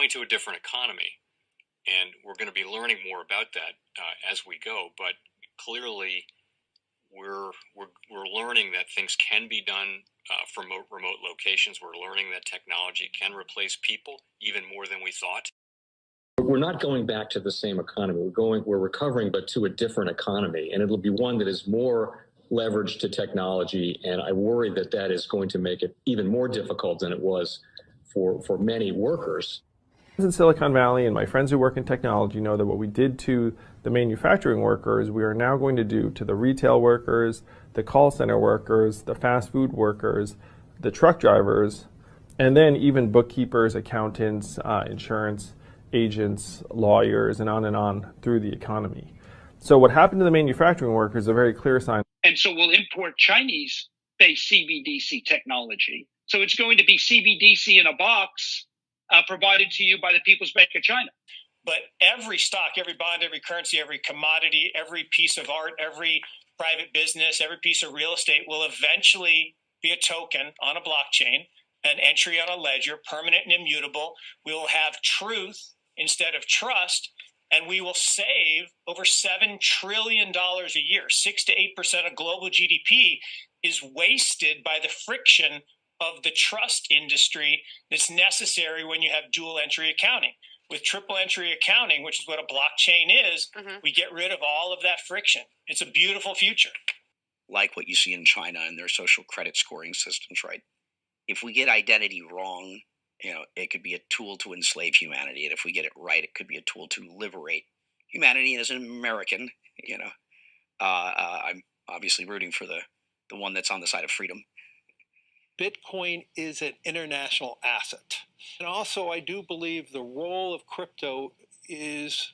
going to a different economy, and we're going to be learning more about that as we go. But clearly, we're learning that things can be done from remote locations. We're learning that technology can replace people even more than we thought. We're not going back to the same economy. We're recovering, but to a different economy, and it'll be one that is more leveraged to technology. And I worry that that is going to make it even more difficult than it was for many workers. In Silicon Valley, and my friends who work in technology know that what we did to the manufacturing workers, we are now going to do to the retail workers, the call center workers, the fast food workers, the truck drivers, and then even bookkeepers, accountants, insurance agents, lawyers, and on through the economy. So what happened to the manufacturing workers is a very clear sign. And so we'll import Chinese-based CBDC technology. So it's going to be CBDC in a box provided to you by the People's Bank of China. But every stock, every bond, every currency, every commodity, every piece of art, every private business, every piece of real estate will eventually be a token on a blockchain, an entry on a ledger, permanent and immutable. We will have truth instead of trust, and we will save over $7 trillion a year. 6 to 8% of global GDP is wasted by the friction of the trust industry that's necessary when you have dual entry accounting. With triple entry accounting, which is what a blockchain is, we get rid of all of that friction. It's a beautiful future. Like what you see in China and their social credit scoring systems, right? If we get identity wrong, it could be a tool to enslave humanity. And if we get it right, it could be a tool to liberate humanity. And as an American, I'm obviously rooting for the one that's on the side of freedom. Bitcoin is an international asset. And also, I do believe the role of crypto is,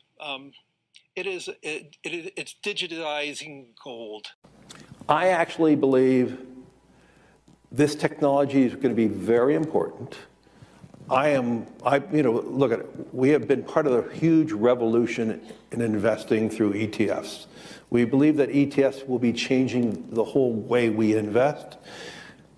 it's digitizing gold. I actually believe this technology is going to be very important. Look at it. We have been part of the huge revolution in investing through ETFs. We believe that ETFs will be changing the whole way we invest.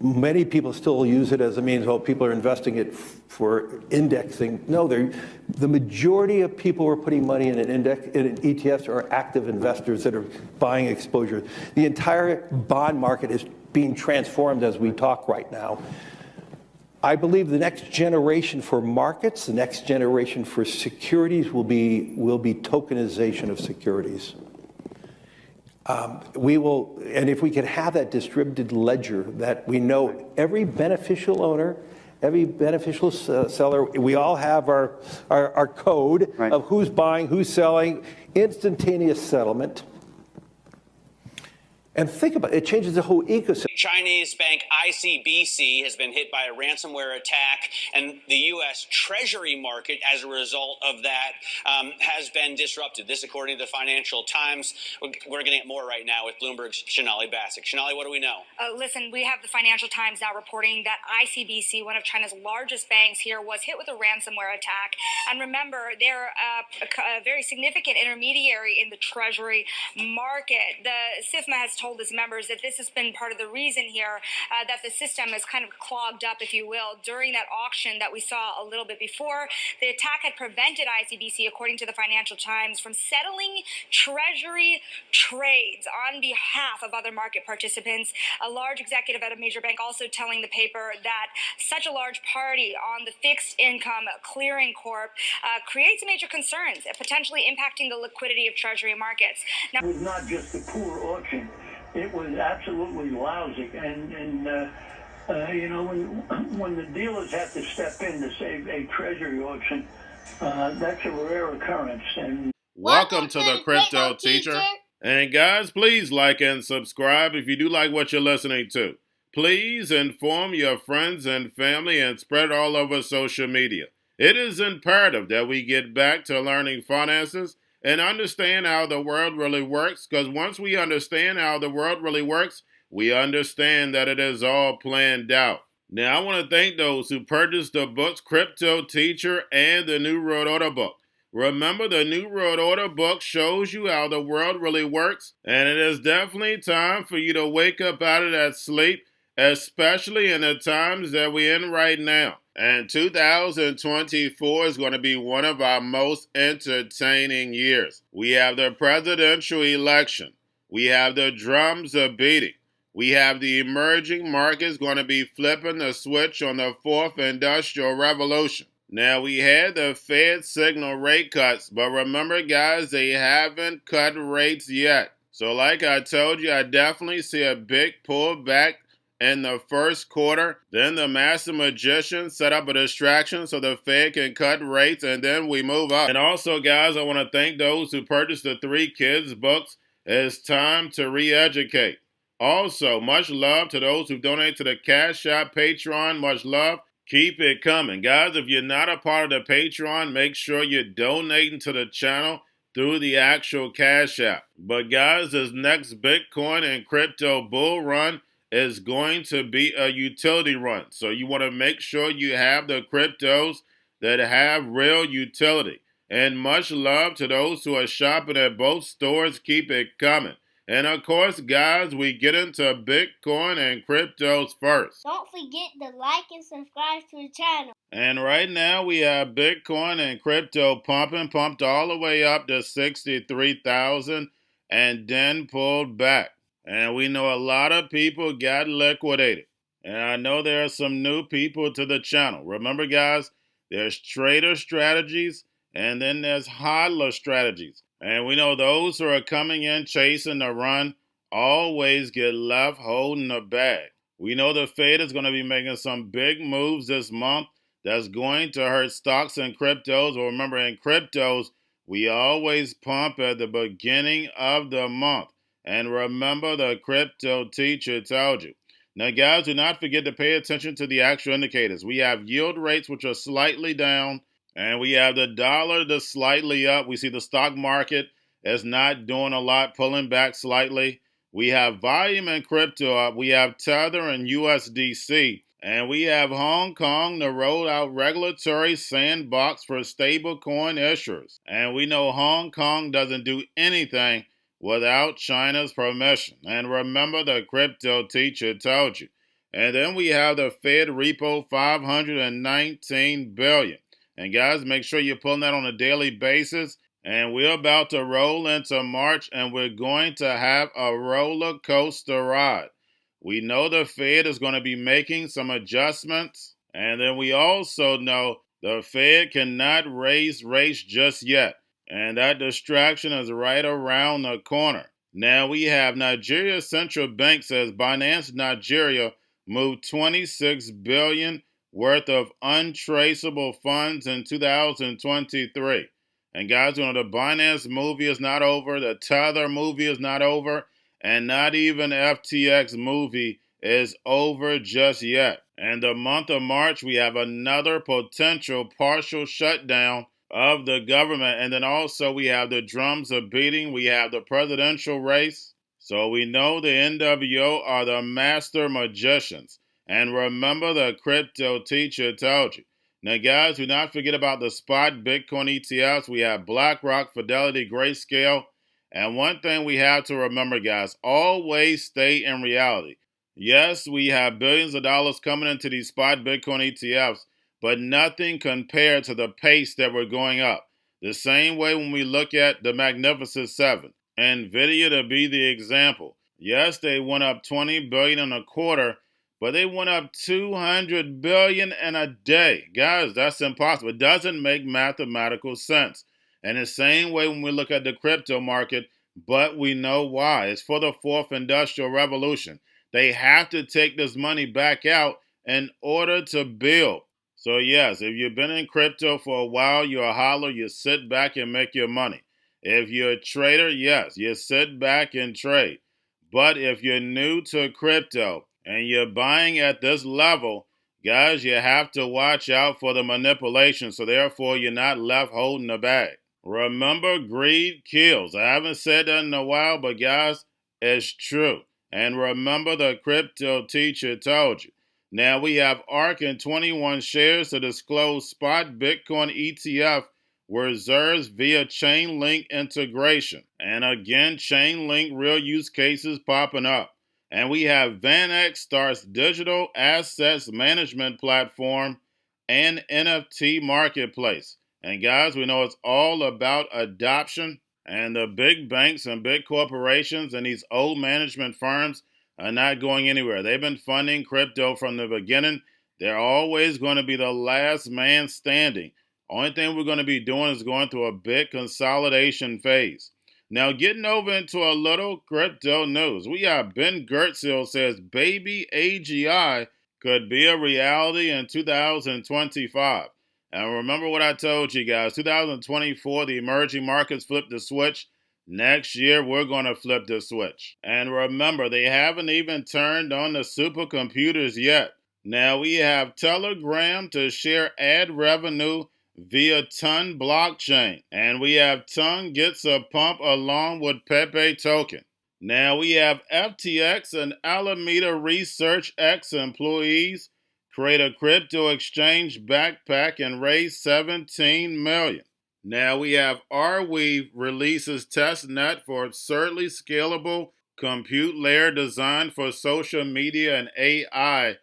Many people still use it as a means, people are investing it for indexing. No, the majority of people who are putting money in in ETFs are active investors that are buying exposure. The entire bond market is being transformed as we talk right now. I believe the next generation for markets, the next generation for securities will be tokenization of securities. And if we can have that distributed ledger that we know every beneficial owner, every beneficial seller, we all have our code of who's buying, who's selling, instantaneous settlement. And think about it, it changes the whole ecosystem. Chinese bank ICBC has been hit by a ransomware attack, and the U.S. Treasury market, as a result of that, has been disrupted. This, according to the Financial Times. We're getting more right now with Bloomberg's Shonali Bassick. Shonali, what do we know? Listen, we have the Financial Times now reporting that ICBC, one of China's largest banks here, was hit with a ransomware attack. And remember, they're a very significant intermediary in the Treasury market. The SIFMA has told its members that this has been part of the reason here that the system is kind of clogged up, if you will, during that auction that we saw a little bit before. The attack had prevented ICBC, according to the Financial Times, from settling Treasury trades on behalf of other market participants. A large executive at a major bank also telling the paper that such a large party on the fixed income clearing corp creates major concerns, potentially impacting the liquidity of Treasury markets. Now, it was not just a poor auction. It was absolutely lousy, and when the dealers have to step in to save a treasury auction, that's a rare occurrence. And welcome to the Crypto Teacher. And guys, please like and subscribe if you do like what you're listening to. Please inform your friends and family and spread it all over social media. It is imperative that we get back to learning finances and understand how the world really works, because once we understand how the world really works, we understand that it is all planned out. Now, I want to thank those who purchased the books Cryptoteacher and the New World Order book. Remember, the New World Order book shows you how the world really works, and it is definitely time for you to wake up out of that sleep, especially in the times that we're in right now. And 2024 is going to be one of our most entertaining years. We have the presidential election. We have the drums a beating. We have the emerging markets going to be flipping the switch on the fourth industrial revolution. Now, we had the Fed signal rate cuts, but remember, guys, they haven't cut rates yet. So like I told you, I definitely see a big pullback in the first quarter. Then the master magician set up a distraction so the Fed can cut rates, and then we move up. And also, guys, I want to thank those who purchased the 3 Kids books. It's time to re-educate. Also, much love to those who donate to the Cash App, Patreon. Much love. Keep it coming. Guys, if you're not a part of the Patreon, make sure you're donating to the channel through the actual Cash App. But guys, this next Bitcoin and crypto bull run is going to be a utility run. So you want to make sure you have the cryptos that have real utility. And much love to those who are shopping at both stores. Keep it coming. And of course, guys, we get into Bitcoin and cryptos first. Don't forget to like and subscribe to the channel. And right now we have Bitcoin and crypto pumped all the way up to 63,000 and then pulled back. And we know a lot of people got liquidated. And I know there are some new people to the channel. Remember, guys, there's trader strategies and then there's hodler strategies. And we know those who are coming in chasing the run always get left holding the bag. We know the Fed is going to be making some big moves this month that's going to hurt stocks and cryptos. Well, remember, in cryptos, we always pump at the beginning of the month. And remember, the crypto teacher told you. Now, guys, do not forget to pay attention to the actual indicators. We have yield rates, which are slightly down. And we have the dollar that's slightly up. We see the stock market is not doing a lot, pulling back slightly. We have volume in crypto up. We have Tether and USDC. And we have Hong Kong to roll out regulatory sandbox for stablecoin issuers. And we know Hong Kong doesn't do anything without China's permission. And remember, the crypto teacher told you. And then we have the Fed repo, $519 billion. And guys, make sure you're pulling that on a daily basis. And we're about to roll into March, and we're going to have a roller coaster ride. We know the Fed is going to be making some adjustments. And then we also know the Fed cannot raise rates just yet. And that distraction is right around the corner. Now we have Nigeria's central bank says Binance Nigeria moved $26 billion worth of untraceable funds in 2023. And guys, you know, the Binance movie is not over, the Tether movie is not over, and not even FTX movie is over just yet. And the month of March, we have another potential partial shutdown of the government. And then also we have the drums are beating, we have the presidential race. So we know the NWO are the master magicians. And remember, the crypto teacher told you. Now, guys, do not forget about the spot Bitcoin ETFs. We have BlackRock, Fidelity, Grayscale. And one thing we have to remember, guys, always stay in reality. Yes, we have billions of dollars coming into these spot Bitcoin ETFs, but nothing compared to the pace that we're going up. The same way when we look at the Magnificent Seven. NVIDIA to be the example. Yes, they went up $20 billion in a quarter, but they went up $200 billion in a day. Guys, that's impossible. It doesn't make mathematical sense. And the same way when we look at the crypto market, but we know why. It's for the fourth industrial revolution. They have to take this money back out in order to build. So yes, if you've been in crypto for a while, you're a hodler, you sit back and make your money. If you're a trader, yes, you sit back and trade. But if you're new to crypto, and you're buying at this level, guys, you have to watch out for the manipulation. So therefore, you're not left holding the bag. Remember, greed kills. I haven't said that in a while, but guys, it's true. And remember, the crypto teacher told you. Now we have ARK and 21 shares to disclose spot Bitcoin ETF reserves via Chainlink integration. And again, Chainlink real use cases popping up. And we have VanEck starts digital assets management platform and NFT marketplace. And guys, we know it's all about adoption, and the big banks and big corporations and these old management firms are not going anywhere. They've been funding crypto from the beginning. They're always going to be the last man standing. Only thing we're going to be doing is going through a big consolidation phase. Now, getting over into a little crypto news. We have Ben Gertzel says baby AGI could be a reality in 2025. And remember what I told you guys, 2024, the emerging markets flip the switch. Next year, we're going to flip the switch. And remember, they haven't even turned on the supercomputers yet. Now we have Telegram to share ad revenue via Ton blockchain. And we have Ton gets a pump along with Pepe token. Now we have FTX and Alameda Research X employees create a crypto exchange backpack and raise $17 million. Now we have Arweave releases testnet for absurdly scalable compute layer designed for social media and AI,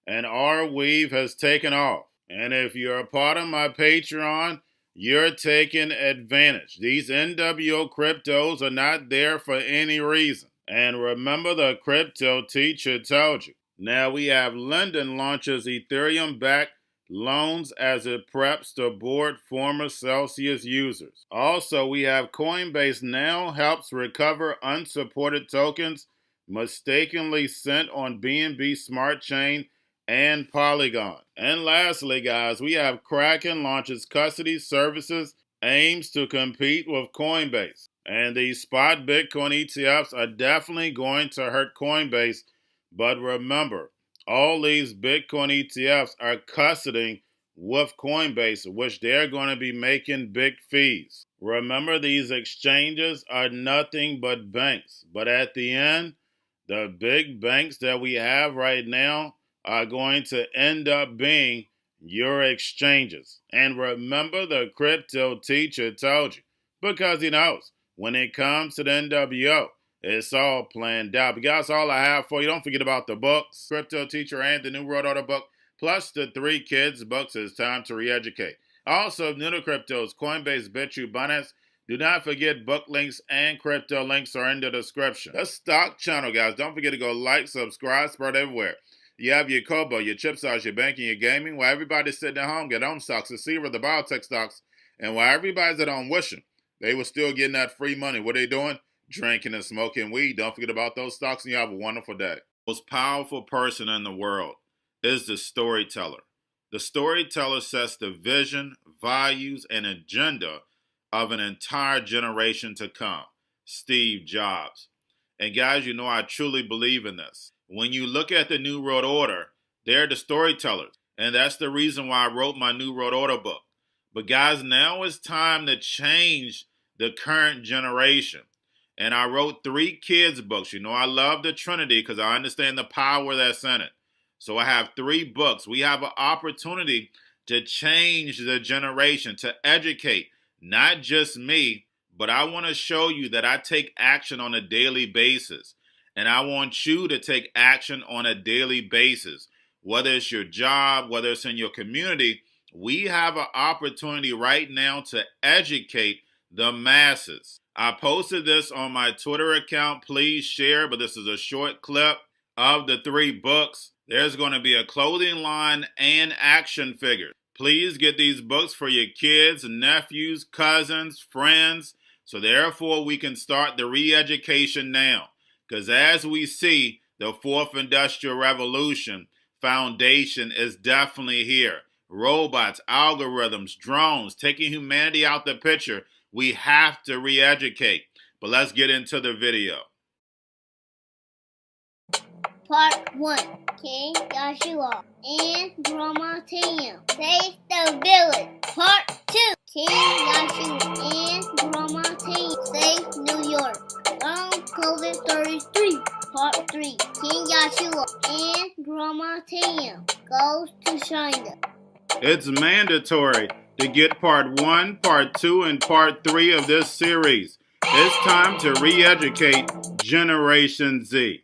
and Arweave has taken off. And if you're a part of my Patreon, you're taking advantage. These NWO cryptos are not there for any reason. And remember, the crypto teacher told you. Now we have Linden launches Ethereum-backed loans as it preps to board former Celsius users. Also, we have Coinbase now helps recover unsupported tokens mistakenly sent on BNB Smart Chain and Polygon. And lastly, guys, we have Kraken launches custody services, aims to compete with Coinbase. And these spot Bitcoin ETFs are definitely going to hurt Coinbase. But remember, all these Bitcoin ETFs are custodying with Coinbase, which they're going to be making big fees. Remember, these exchanges are nothing but banks. But at the end, the big banks that we have right now are going to end up being your exchanges. And remember, the crypto teacher told you, because he knows when it comes to the NWO, it's all planned out. But guys, all I have for you. Don't forget about the books, Crypto Teacher and the New World Order book, plus the 3 kids books. It's time to re-educate. Also, new to cryptos, Coinbase, Bitrue, Binance. Do not forget book links and crypto links are in the description. The stock channel, guys. Don't forget to go like, subscribe, spread everywhere. You have your Kobo, your chip stocks, your banking, your gaming. While everybody's sitting at home, get on stocks, the Seaver, the biotech stocks. And while everybody's at home wishing they were still getting that free money, what are they doing? Drinking and smoking weed. Don't forget about those stocks, and you have a wonderful day. The most powerful person in the world is the storyteller. The storyteller sets the vision, values, and agenda of an entire generation to come. Steve Jobs. And guys, you know I truly believe in this. When you look at the New World Order, they're the storytellers. And that's the reason why I wrote my New World Order book. But guys, now it's time to change the current generation. And I wrote 3 kids books. You know, I love the Trinity because I understand the power that's in it. So I have 3 books. We have an opportunity to change the generation, to educate, not just me, but I want to show you that I take action on a daily basis. And I want you to take action on a daily basis. Whether it's your job, whether it's in your community, we have an opportunity right now to educate the masses. I posted this on my Twitter account. Please share, but this is a short clip of the 3 books. There's going to be a clothing line and action figures. Please get these books for your kids, nephews, cousins, friends, so therefore we can start the re-education now. Because as we see, the 4th Industrial Revolution foundation is definitely here. Robots, algorithms, drones, taking humanity out the picture. We have to re-educate. But let's get into the video. Part 1. King Joshua and Grandma Tam save the village. Part 2. King Joshua and Grandma Tam save New York from COVID-33. Part 3. King Joshua and Grandma Tam goes to China. It's mandatory to get part 1, part 2, and part 3 of this series. It's time to re-educate Generation Z.